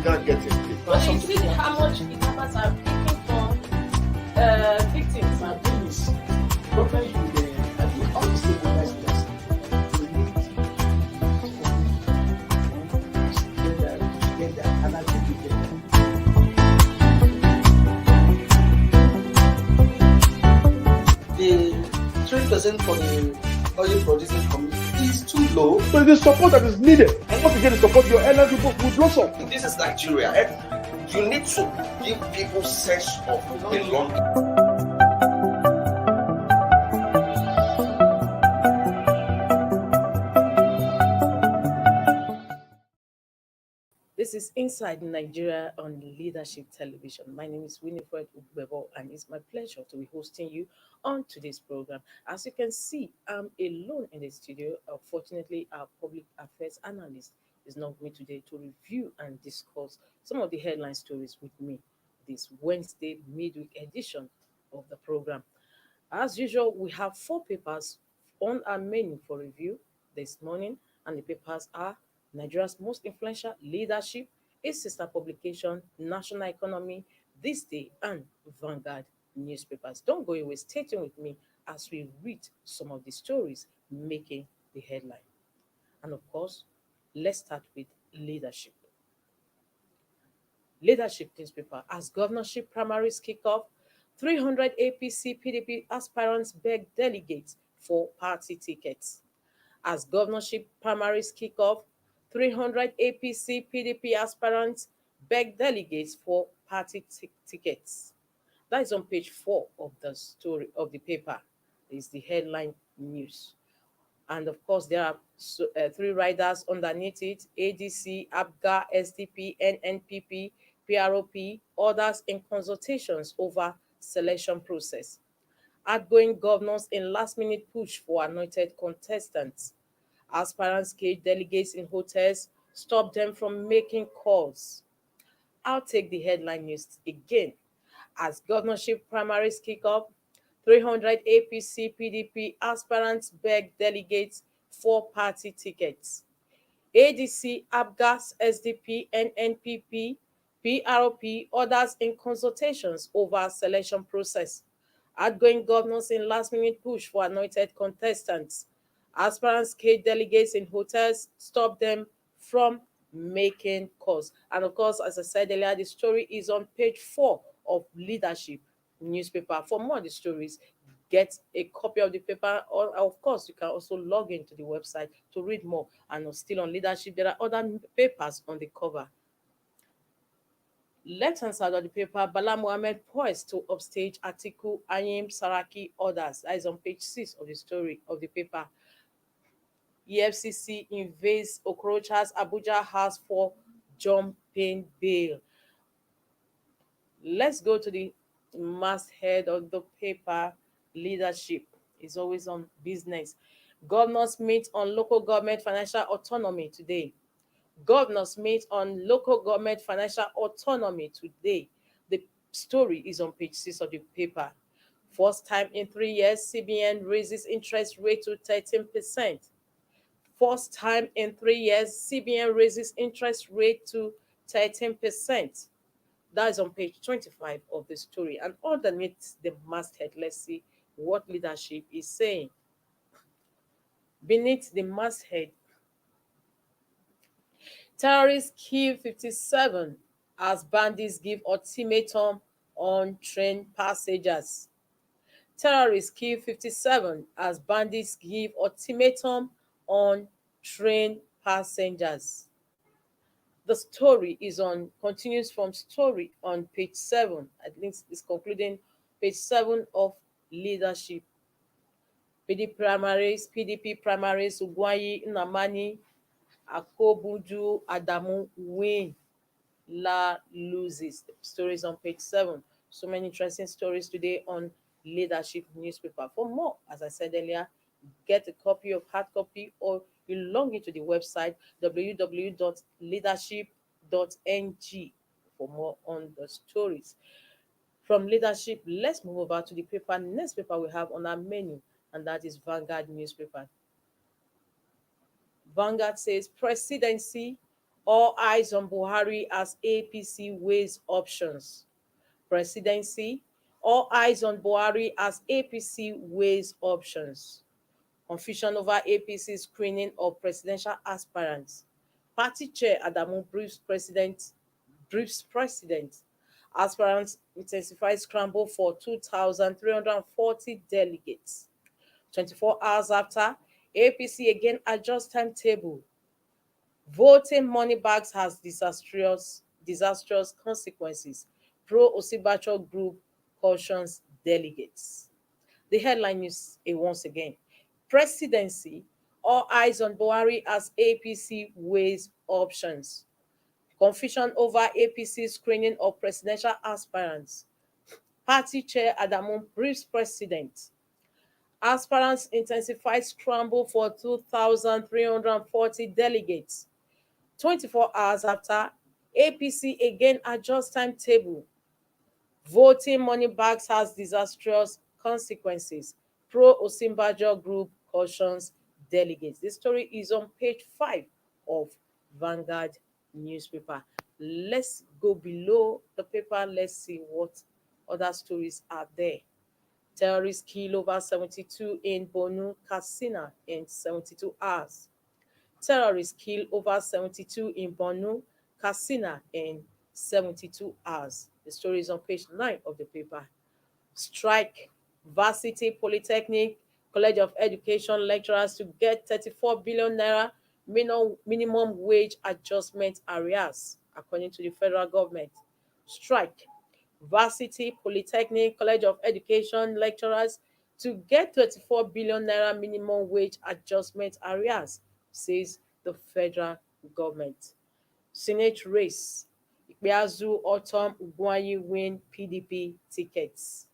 can't get it. So you see how much kidnappers are taking from victims. My thing is, problems with the all the stakeholders just we need to get that, and I think we get that. The 3% for the oil producing community is too low. But the support that is needed, and once you get the support, your airline people will blossom. This is Nigeria. You need to give people sense of belonging. This is Inside Nigeria on Leadership Television. My name is Winifred Ugbebo, and it's my pleasure to be hosting you on today's program. As you can see, I'm alone in the studio. Unfortunately, our public affairs analyst is not with me today to review and discuss some of the headline stories with me this Wednesday midweek edition of the program. As usual, we have 4 papers on our menu for review this morning, and the papers are Nigeria's most influential leadership, its sister publication, National Economy, THISDAY, and Vanguard Newspapers. Don't go away. Stay tuned with me as we read some of the stories making the headline. And of course, let's start with leadership. Leadership newspaper. As governorship primaries kick off, 300 APC PDP aspirants beg delegates for party tickets. As governorship primaries kick off, 300 APC PDP aspirants beg delegates for party tickets. That is on page 4 of the story of the paper. Is the headline news. And of course, there are 3 riders underneath it: ADC, ABGA, SDP, NNPP, PROP, others in consultations over selection process. Outgoing governors in last-minute push for anointed contestants. Aspirants cage delegates in hotels, stop them from making calls. I'll take the headline news again. As governorship primaries kick off, 300 APC PDP aspirants beg delegates for party tickets. ADC, ABGAS, SDP, NNPP, PROP, others in consultations over selection process. Outgoing governors in last-minute push for anointed contestants. Aspirants cage delegates in hotels, stop them from making calls. And of course, as I said earlier, the story is on page 4 of Leadership newspaper. For more of the stories, get a copy of the paper, or of course, you can also log into the website to read more. And still on Leadership, there are other papers on the cover. Left-hand side of the paper, Bala Mohammed poised to upstage Atiku, Ayim, Saraki, others. That is on page 6 of the story of the paper. EFCC invades Okorocha's Abuja house for jumping bail. Let's go to the masthead of the paper. Leadership is always on business. Governors meet on local government financial autonomy today. Governors meet on local government financial autonomy today. The story is on page 6 of the paper. First time in 3 years, CBN raises interest rate to 13%. First time in 3 years, CBN raises interest rate to 13%. That is on page 25 of the story. And underneath the masthead, let's see what leadership is saying. Beneath the masthead, terrorists kill 57 as bandits give ultimatum on train passengers. Terrorists kill 57 as bandits give ultimatum on train passengers. The story continues from story on page 7. I think it's concluding page 7 of Leadership. PDP primaries, Ugwayi, Nnamani, Akobuju, Adamu win. La loses. The stories on page 7. So many interesting stories today on Leadership newspaper. For more, as I said earlier, get a copy of hard copy, or you log into the website www.leadership.ng for more on the stories. From Leadership, let's move over to the next paper we have on our menu, and that is Vanguard newspaper. Vanguard says presidency All eyes on Buhari as APC weighs options. Presidency. All eyes on Buhari as APC weighs options. Confusion over APC screening of presidential aspirants. Party chair Adamu briefs president. Aspirants intensify scramble for 2,340 delegates. 24 hours after, APC again adjusts timetable. Voting money bags has disastrous consequences. Pro Osibacho group cautions delegates. The headline is once again: Presidency, all eyes on Buhari as APC weighs options. Confusion over APC screening of presidential aspirants. Party chair Adamu briefs president. Aspirants intensify scramble for 2,340 delegates. 24 hours after, APC again adjusts timetable. Voting money bags has disastrous consequences. Pro Osinbajo group cautions delegates. This story is on page 5 of Vanguard Newspaper. Let's go below the paper. Let's see what other stories are there. Terrorists kill over 72 in Bonu, Katsina in 72 hours. Terrorists kill over 72 in Borno, Katsina in 72 hours. The story is on page 9 of the paper. Strike. Varsity Polytechnic College of Education lecturers to get 34 billion naira minimum wage adjustment arrears, according to the federal government. Strike. Varsity Polytechnic College of Education lecturers to get 24 billion naira minimum wage adjustment arrears, says the federal government. Senate race. Ikpeazu Autumn Ugwanyi win PDP tickets.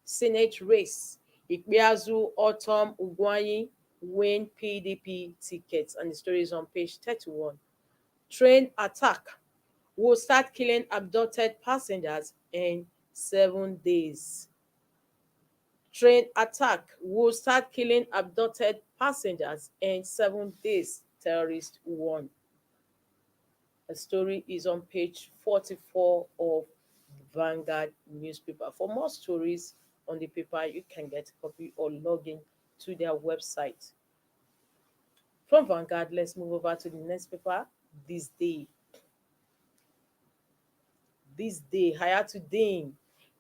Senate race. Ikpeazu Autumn Ugwanyi win PDP tickets. And the story is on page 31. Train attack will start killing abducted passengers in 7 days. Train attack will start killing abducted passengers in 7 days, terrorists warn. The story is on page 44 of Vanguard Newspaper. For more stories on the paper, you can get a copy or log in to their website. From Vanguard, let's move over to the next paper, THISDAY. THISDAY, Hayatuddin,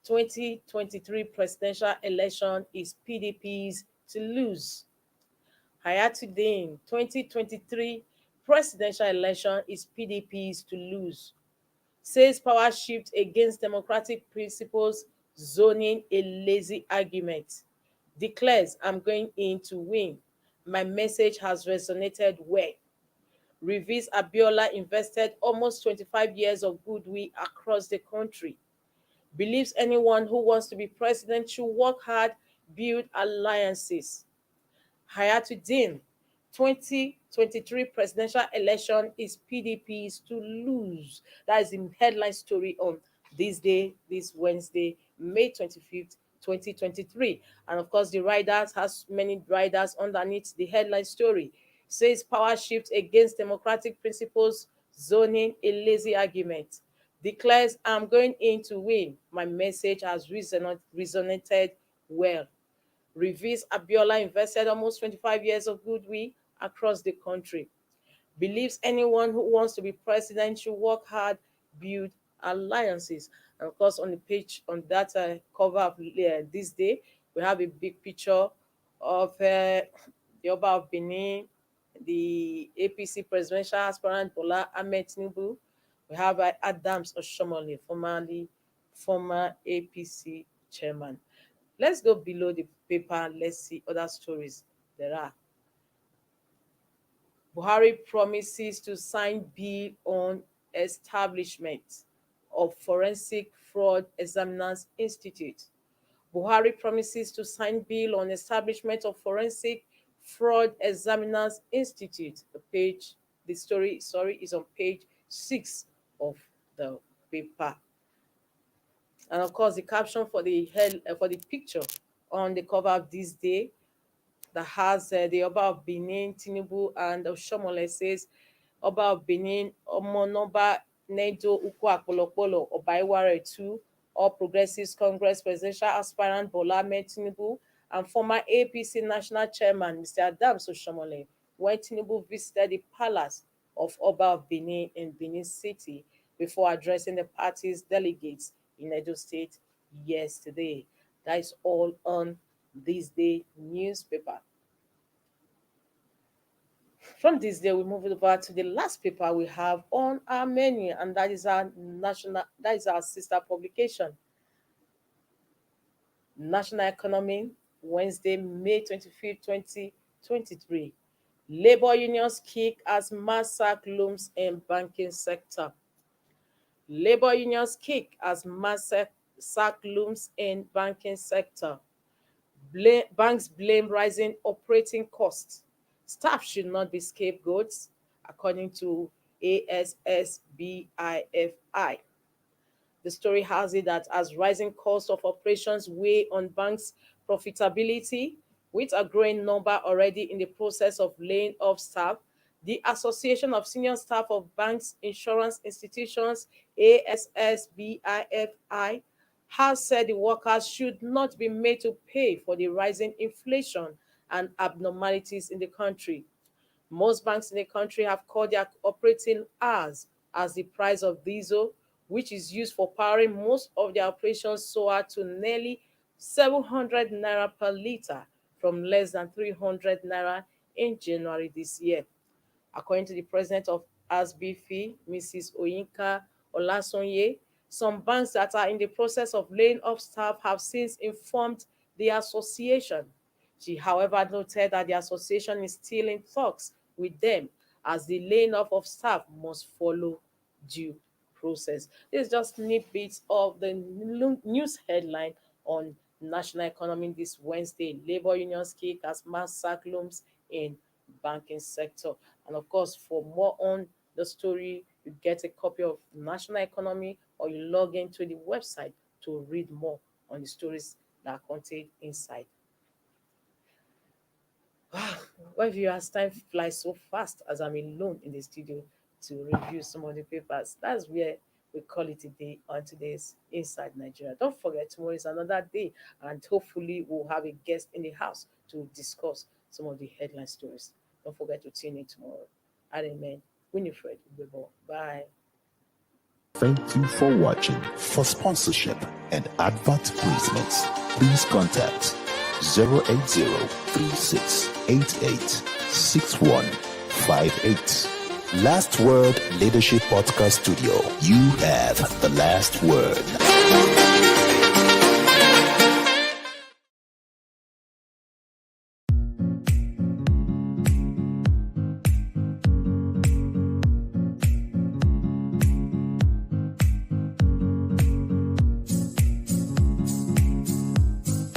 2023 presidential election is PDP's to lose. Hayatuddin, 2023 presidential election is PDP's to lose. Says power shift against democratic principles, zoning a lazy argument. Declares I'm going in to win. My message has resonated well. Reveals Abiola invested almost 25 years of goodwill across the country. Believes anyone who wants to be president should work hard, build alliances. Hayatuddin, 2023 presidential election is PDP's to lose. That is the headline story on THISDAY, this Wednesday, May 25th, 2023. And of course, the riders has many riders underneath the headline story. Says power shift against democratic principles, zoning a lazy argument. Declares I'm going in to win. My message has resonated well. Reveals Abiola invested almost 25 years of goodwill across the country. Believes anyone who wants to be president should work hard, build alliances. And of course, on the page, on that cover of THISDAY, we have a big picture of the Oba of Benin, the APC presidential aspirant Bola Ahmed Tinubu. We have Adams Oshomole, former APC chairman. Let's go below the paper. Let's see other stories there are. Buhari promises to sign bill on establishment of Forensic Fraud Examiners Institute. Buhari promises to sign bill on establishment of Forensic Fraud Examiners Institute. The story is on page 6 of the paper. And of course, the caption for the picture on the cover of THISDAY that has the Oba of Benin, Tinubu, and Oshomole says, Oba of Benin, Omonoba Nedo Ukwu Obaiware II, All Progressives Congress presidential aspirant Bola Ahmed Tinubu, and former APC national chairman Mr. Adams Oshomole, when Tinubu visited the palace of Oba of Benin in Benin City before addressing the party's delegates in Edo State yesterday. That is all on THISDAY newspaper. From THISDAY, we move over to the last paper we have on our menu, and that is our sister publication, National Economy, Wednesday, May 25th, 2023. Labor unions kick as mass sack looms in banking sector. Labor unions kick as mass sack looms in banking sector. Banks blame rising operating costs. Staff should not be scapegoats, according to ASSBIFI. The story has it that as rising costs of operations weigh on banks' profitability, with a growing number already in the process of laying off staff, the Association of Senior Staff of Banks Insurance Institutions, ASSBIFI, has said the workers should not be made to pay for the rising inflation and abnormalities in the country. Most banks in the country have cut their operating hours as the price of diesel, which is used for powering most of their operations, soared to nearly 700 naira per litre from less than 300 naira in January this year. According to the president of ASBIFI, Mrs. Oyinka Olasonye, some banks that are in the process of laying off staff have since informed the association. She, however, noted that the association is still in talks with them as the laying off of staff must follow due process. This is just snippets of the news headline on national economy this Wednesday. Labor unions kick as mass sack looms in banking sector. And of course, for more on the story, you get a copy of National Economy, or you log into the website to read more on the stories that are contained inside. Well, viewers, time flies so fast as I'm alone in the studio to review some of the papers. That's where we call it a day on today's Inside Nigeria. Don't forget, tomorrow is another day, and hopefully we'll have a guest in the house to discuss some of the headline stories. Don't forget to tune in tomorrow. Amen. Winifred Ubebo. Bye. Thank you for watching. For sponsorship and advert placements, please contact 080-3688-6158. Last Word Leadership Podcast Studio. You have the last word.